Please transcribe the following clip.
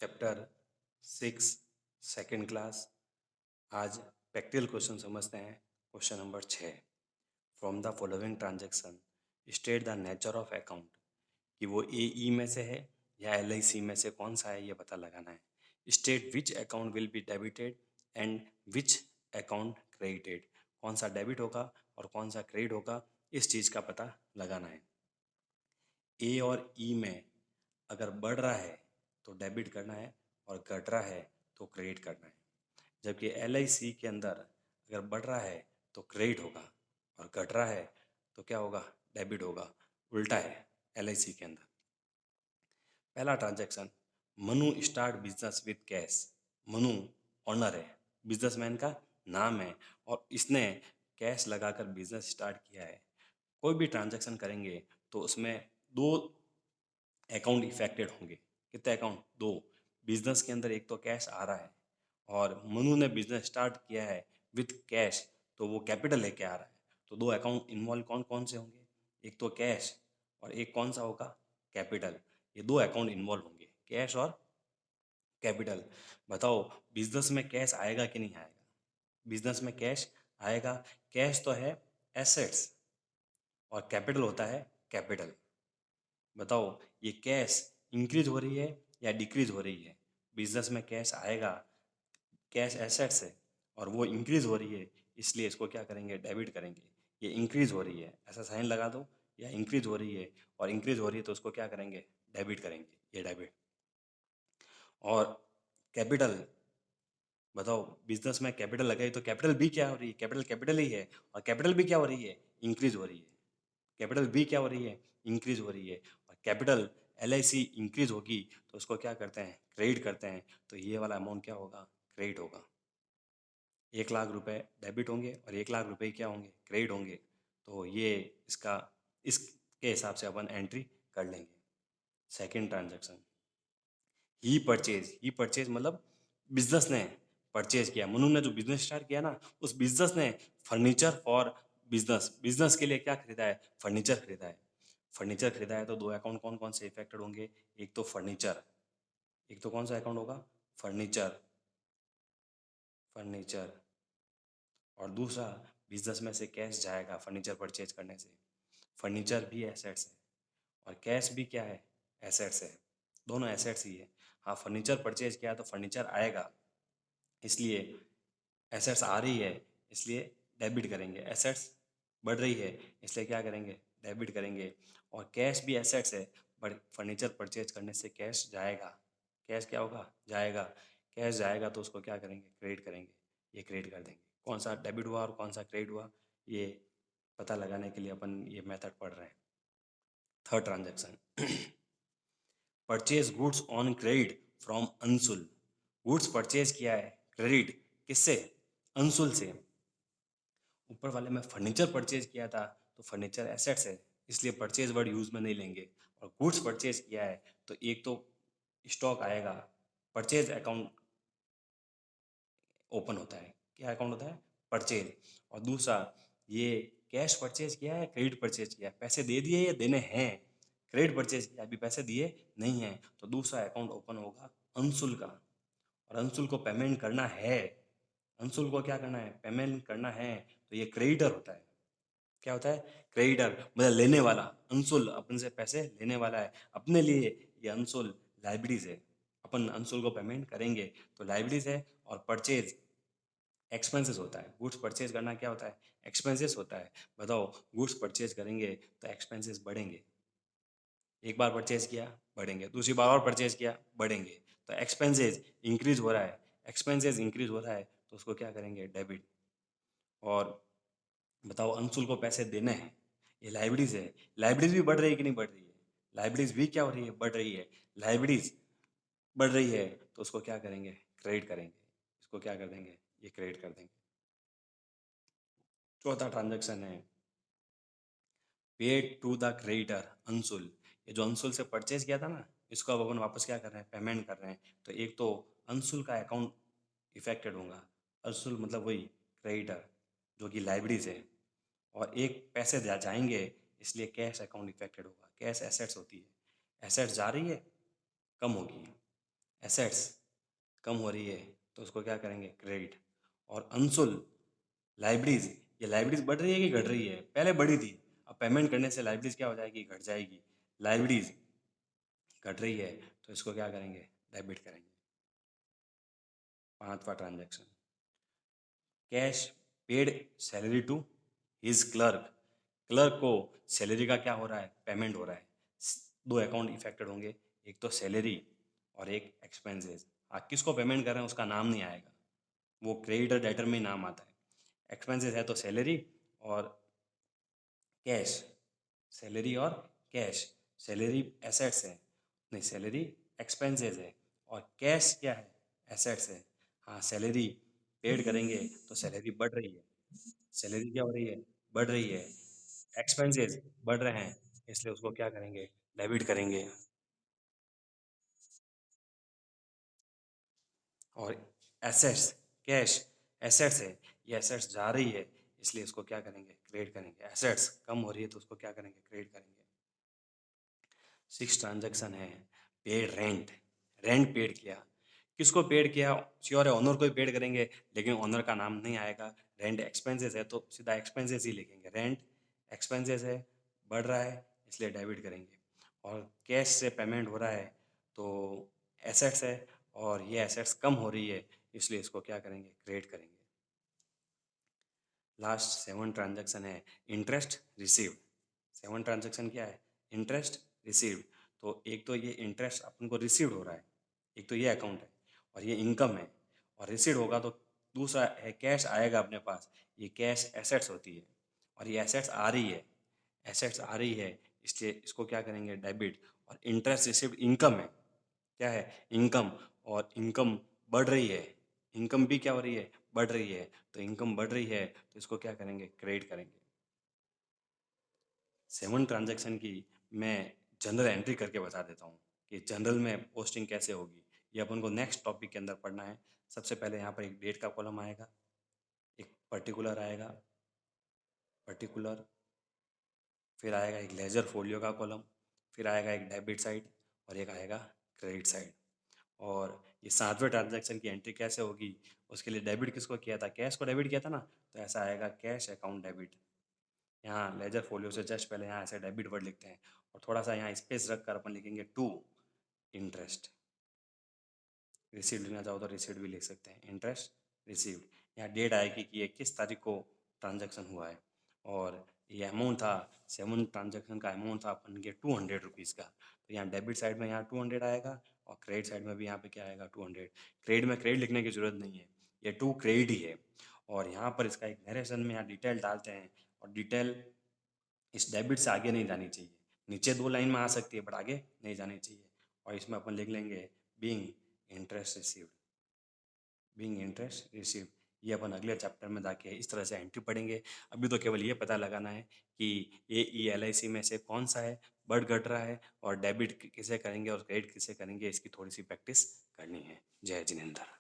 Chapter 6 second class. आज practical question समझते हैं। Question number 6, from the following transaction state the nature of account. कि वो ए में से है या LIC में से कौन सा है ये पता लगाना है। State which account will be debited and which account credited. कौन सा डेबिट होगा और कौन सा क्रेडिट होगा, इस चीज़ का पता लगाना है। ए और ई में अगर बढ़ रहा है तो डेबिट करना है और घट रहा है तो क्रेडिट करना है। जबकि LIC के अंदर अगर बढ़ रहा है तो क्रेडिट होगा और घट रहा है तो क्या होगा, डेबिट होगा। उल्टा है LIC के अंदर। पहला transaction, Manu start business with cash. Manu owner है, बिजनेसमैन का नाम है और इसने कैश लगाकर बिजनेस स्टार्ट किया है। कोई भी ट्रांजैक्शन करेंगे तो उसमें दो अकाउंट इफेक्टेड होंगे। कितने अकाउंट? दो। बिजनेस के अंदर एक तो कैश आ रहा है और मनु ने बिजनेस स्टार्ट किया है विथ कैश, तो वो कैपिटल लेके आ रहा है। तो दो अकाउंट इन्वॉल्व कौन कौन से होंगे? एक तो कैश और एक कौन सा होगा, कैपिटल। ये दो अकाउंट इन्वॉल्व होंगे, कैश और कैपिटल। बताओ बिजनेस में कैश आएगा कि नहीं आएगा? बिजनेस में कैश आएगा। कैश तो है एसेट्स और कैपिटल होता है कैपिटल। बताओ ये कैश इंक्रीज हो रही है या डिक्रीज हो रही है? बिजनेस में कैश आएगा, कैश एसेट्स है और वो इंक्रीज हो रही है, इसलिए इसको क्या करेंगे, डेबिट करेंगे। ये इंक्रीज हो रही है, ऐसा साइन लगा दो। या इंक्रीज हो रही है और इंक्रीज हो रही है तो उसको क्या करेंगे, डेबिट करेंगे। ये डेबिट। और कैपिटल, बताओ बिजनेस में कैपिटल लगाई तो कैपिटल भी क्या हो रही है, कैपिटल कैपिटल ही है। और कैपिटल भी क्या हो रही है, इंक्रीज हो रही है। कैपिटल भी क्या हो रही है, इंक्रीज हो रही है। और कैपिटल LIC इंक्रीज होगी तो उसको क्या करते हैं, क्रेडिट करते हैं। तो ये वाला अमाउंट क्या होगा, क्रेडिट होगा। 1 लाख रुपए डेबिट होंगे और 1 लाख रुपए क्या होंगे, क्रेडिट होंगे। तो ये इसका इसके हिसाब से अपन एंट्री कर लेंगे। सेकेंड ट्रांजेक्शन, ही परचेज मतलब बिजनेस ने परचेज किया। मनु ने जो बिजनेस स्टार्ट किया ना, उस बिजनेस ने फर्नीचर फॉर बिजनेस, बिजनेस के लिए क्या खरीदा है, फर्नीचर खरीदा है। फर्नीचर खरीदा है तो दो अकाउंट कौन कौन से इफेक्टेड होंगे? एक तो फर्नीचर, एक तो कौन सा अकाउंट होगा, फर्नीचर। फर्नीचर और दूसरा बिजनेस में से कैश जाएगा फर्नीचर परचेज करने से। फर्नीचर भी एसेट्स है और कैश भी क्या है, एसेट्स है। दोनों एसेट्स ही है। हाँ, फर्नीचर परचेज किया तो फर्नीचर आएगा, इसलिए एसेट्स आ रही है, इसलिए डेबिट करेंगे। एसेट्स बढ़ रही है इसलिए क्या करेंगे, डेबिट करेंगे। और कैश भी एसेट्स है, बट फर्नीचर परचेज करने से कैश जाएगा। कैश क्या होगा, जाएगा। कैश जाएगा तो उसको क्या करेंगे, क्रेडिट करेंगे। ये क्रेडिट कर देंगे। कौन सा डेबिट हुआ और कौन सा क्रेडिट हुआ, ये पता लगाने के लिए अपन ये मेथड पढ़ रहे हैं। Third transaction, purchase goods on credit from Anshul. Goods purchase किया है क्रेडिट किससे, अंशुल से। ऊपर वाले में फर्नीचर परचेज किया था तो फर्नीचर एसेट्स है, इसलिए परचेज वर्ड यूज में नहीं लेंगे। और गुड्स परचेज किया है तो एक तो स्टॉक आएगा, परचेज अकाउंट ओपन होता है। क्या अकाउंट होता है, परचेज। और दूसरा ये कैश परचेज किया है, क्रेडिट परचेज किया है, पैसे दे दिए या देने हैं। क्रेडिट परचेज किया, अभी पैसे दिए नहीं है, तो दूसरा अकाउंट ओपन होगा अंशुल का। और अंशुल को पेमेंट करना है, अंशुल को क्या करना है, पेमेंट करना है। तो ये क्रेडिटर होता है। क्या होता है, क्रेडिटर मतलब लेने वाला। अंशुल अपन से पैसे लेने वाला है, अपने लिए ये अंशुल लाइबिलिटीज है। अपन अंशुल को पेमेंट करेंगे तो लाइबिलिटीज है। और परचेज एक्सपेंसेस होता है। गुड्स परचेज करना क्या होता है, एक्सपेंसेस होता है। बताओ गुड्स परचेज करेंगे तो एक्सपेंसेस बढ़ेंगे। एक बार परचेज किया, बढ़ेंगे। दूसरी बार और परचेज किया, बढ़ेंगे। तो एक्सपेंसेस इंक्रीज हो रहा है, एक्सपेंसेस इंक्रीज हो रहा है तो उसको क्या करेंगे, डेबिट। और बताओ अंशुल को पैसे देने हैं, ये लाइबिलिटीज है। लाइबिलिटीज भी बढ़ रही है कि नहीं बढ़ रही है, लाइबिलिटीज भी क्या हो रही है, बढ़ रही है। लाइबिलिटीज बढ़ रही है तो उसको क्या करेंगे, क्रेडिट करेंगे। इसको क्या कर देंगे, ये क्रेडिट कर देंगे। चौथा ट्रांजेक्शन है paid to the creditor Anshul. ये जो अंशुल से परचेज किया था ना, इसको अब अपन वापस क्या कर रहे हैं, पेमेंट कर रहे हैं। तो एक तो अंशुल का अकाउंट इफेक्टेड होगा। अंशुल मतलब वही क्रेडिटर जो कि लाइबिलिटीज है। और एक पैसे जाएंगे, इसलिए कैश अकाउंट इफेक्टेड होगा। कैश एसेट्स होती है, एसेट्स जा रही है, कम होगी। एसेट्स कम हो रही है तो उसको क्या करेंगे, क्रेडिट। और अनसोल्ड लाइब्रेरीज, ये लाइब्रेरीज बढ़ रही है कि घट रही है, पहले बढ़ी थी, अब पेमेंट करने से लाइब्रेरीज क्या हो जाएगी, घट जाएगी। लाइब्रेरीज घट रही है तो इसको क्या करेंगे, डेबिट करेंगे। 5वां transaction, cash paid salary to his clerk. Clerk को सैलरी का क्या हो रहा है, पेमेंट हो रहा है। दो अकाउंट इफेक्टेड होंगे, एक तो सैलरी और एक एक्सपेंसेस। आप किसको पेमेंट कर रहे हैं उसका नाम नहीं आएगा, वो क्रेडिटर डेटर में ही नाम आता है। एक्सपेंसेस है तो सैलरी और कैश, सैलरी और कैश। सैलरी एसेट्स है, नहीं सैलरी एक्सपेंसेस है, और कैश क्या है, एसेट्स है। हाँ, सैलरी पेड करेंगे तो सैलरी बढ़ रही है, सैलरी क्या हो रही है, बढ़ रही है। एक्सपेंसेस बढ़ रहे हैं, इसलिए उसको क्या करेंगे, डेबिट करेंगे। और एसेट्स, कैश एसेट्स है, ये एसेट्स जा रही है, इसलिए इसको क्या करेंगे, क्रेडिट करेंगे। एसेट्स कम हो रही है तो उसको क्या करेंगे, क्रेडिट करेंगे। 6 ट्रांजैक्शन है, पेड रेंट, रेंट पेड किया। किसको पेड किया, श्योर है ओनर को ही पेड करेंगे, लेकिन ओनर का नाम नहीं आएगा। रेंट एक्सपेंसेस है तो सीधा एक्सपेंसेस ही लिखेंगे। रेंट एक्सपेंसेस है, बढ़ रहा है, इसलिए डेबिट करेंगे। और कैश से पेमेंट हो रहा है तो एसेट्स है, और ये एसेट्स कम हो रही है, इसलिए इसको क्या करेंगे, क्रेडिट करेंगे। लास्ट 7 ट्रांजैक्शन है, इंटरेस्ट रिसीव्ड। 7 ट्रांजैक्शन क्या है, इंटरेस्ट रिसीव्ड। तो एक तो ये इंटरेस्ट अपन को रिसीव्ड हो रहा है, एक तो ये अकाउंट है, और ये इनकम है। और रिसीव्ड होगा तो दूसरा है कैश आएगा अपने पास, ये कैश एसेट्स होती है, और ये एसेट्स आ रही है, एसेट्स आ रही है, इसलिए इसको क्या करेंगे, डेबिट। और इंटरेस्ट रिसीव्ड इनकम है, क्या है, इनकम। और इनकम बढ़ रही है, इनकम भी क्या हो रही है, बढ़ रही है। तो इनकम बढ़ रही है तो इसको क्या करेंगे, क्रेडिट करेंगे। 7 ट्रांजैक्शन की मैं जनरल एंट्री करके बता देता हूँ कि जनरल में पोस्टिंग कैसे होगी। ये अपन को नेक्स्ट टॉपिक के अंदर पढ़ना है। सबसे पहले यहाँ पर एक डेट का कॉलम आएगा, एक पर्टिकुलर आएगा, पर्टिकुलर, फिर आएगा एक लेजर फोलियो का कॉलम, फिर आएगा एक डेबिट साइड, और एक आएगा क्रेडिट साइड। और ये 7वें ट्रांजैक्शन की एंट्री कैसे होगी, उसके लिए डेबिट किसको किया था, कैश को डेबिट किया था ना, तो ऐसा आएगा कैश अकाउंट डेबिट। यहाँ लेजर फोलियो से जस्ट पहले यहाँ ऐसे डेबिट वर्ड लिखते हैं, और थोड़ा सा यहाँ स्पेस रख कर अपन लिखेंगे टू इंटरेस्ट। रिसीव्ड लिखना चाहो तो रिसीव्ड भी लिख सकते हैं, इंटरेस्ट रिसीव्ड। यहाँ डेट आएगी कि ये किस तारीख को ट्रांजैक्शन हुआ है, और ये अमाउंट था, 7 ट्रांजैक्शन का अमाउंट था अपन के 200 रुपीज़ का। तो यहाँ डेबिट साइड में यहाँ 200 आएगा, और क्रेडिट साइड में भी यहाँ पे क्या आएगा, 200। क्रेडिट में क्रेडिट लिखने की जरूरत नहीं है, ये टू क्रेडिट ही है। और यहाँ पर इसका एक नरेशन में यहाँ डिटेल डालते हैं, और डिटेल इस डेबिट से आगे नहीं जानी चाहिए, नीचे 2 लाइन में आ सकती है बट आगे नहीं जानी चाहिए। और इसमें अपन लिख लेंगे being interest received, being interest received. ये अपन अगले चैप्टर में जाके इस तरह से एंट्री पढ़ेंगे। अभी तो केवल ये पता लगाना है कि AE LIC में से कौन सा है, बढ़ घट रहा है, और डेबिट किसे करेंगे और क्रेडिट किसे करेंगे, इसकी थोड़ी सी प्रैक्टिस करनी है। जय जिनेंद्र।